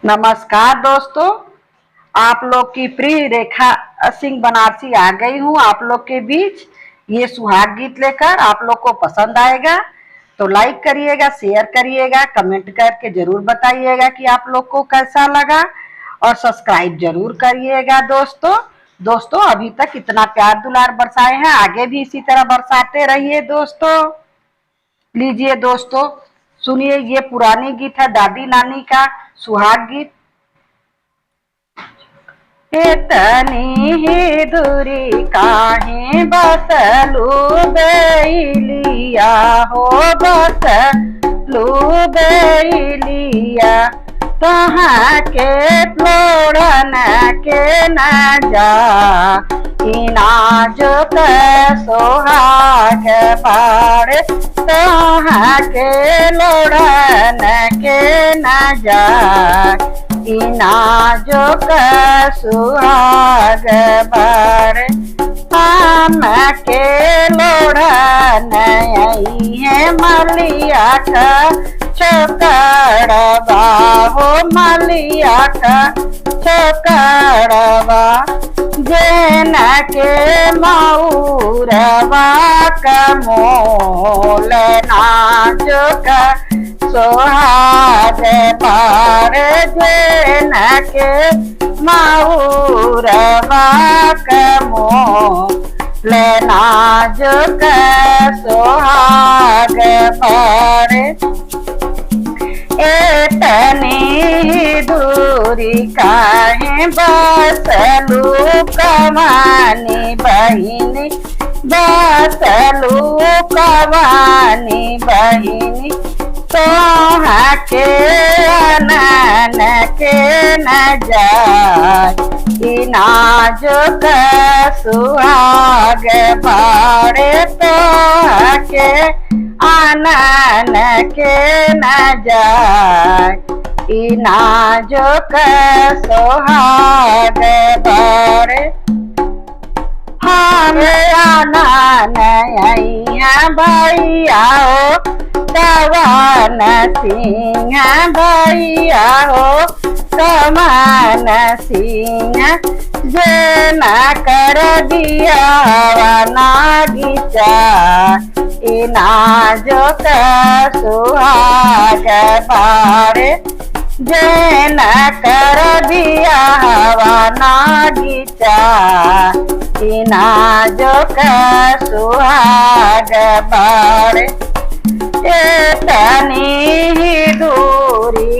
नमस्कार दोस्तों। आप लोग की प्रिय रेखा सिंह बनारसी आ गई हूँ आप लोग के बीच। ये सुहाग गीत लेकर आप लोग को पसंद आएगा तो लाइक करिएगा, शेयर करिएगा, कमेंट करके जरूर बताइएगा कि आप लोग को कैसा लगा और सब्सक्राइब जरूर करिएगा। दोस्तों अभी तक इतना प्यार दुलार बरसाए हैं, आगे भी इसी तरह बरसाते रहिए दोस्तों। लीजिए दोस्तों, सुनिए, ये पुरानी गीत है दादी नानी का सुहाग गीत। इतनी ही दूरी काहे बसलू बेलिया हो, बसलू बेलिया तहाँ के लोड़न के न जा नाजुक सोहाग पार तहाँ के लोड़न के न जा नाजुक सुहाग बार हम के लोड़न है मलिया का चकड़वा हो, मलिया का चकड़वा जेन के मऊरवा का मोल नाजुक सोहाग पार जेन के मऊरवा का मोल नाजुक सोहाग पार। इतनी दूरी काहे बसलू कवानी बहिनी, बसलू कवानी बहिनी तोहा के अनन के न जाय नाजुक सुहाग बारे तोहा के आनन के न जाय नाजुक सोहाग बारे। हम आनन भैया हो कवन सिंह भैया हो, कवन सिंह जेना कर दिया नागिचा नाजुक सुहाग बारे जेना कर दिया नागिचा नाजुक सुहाग बारे। इतनी ही दूरी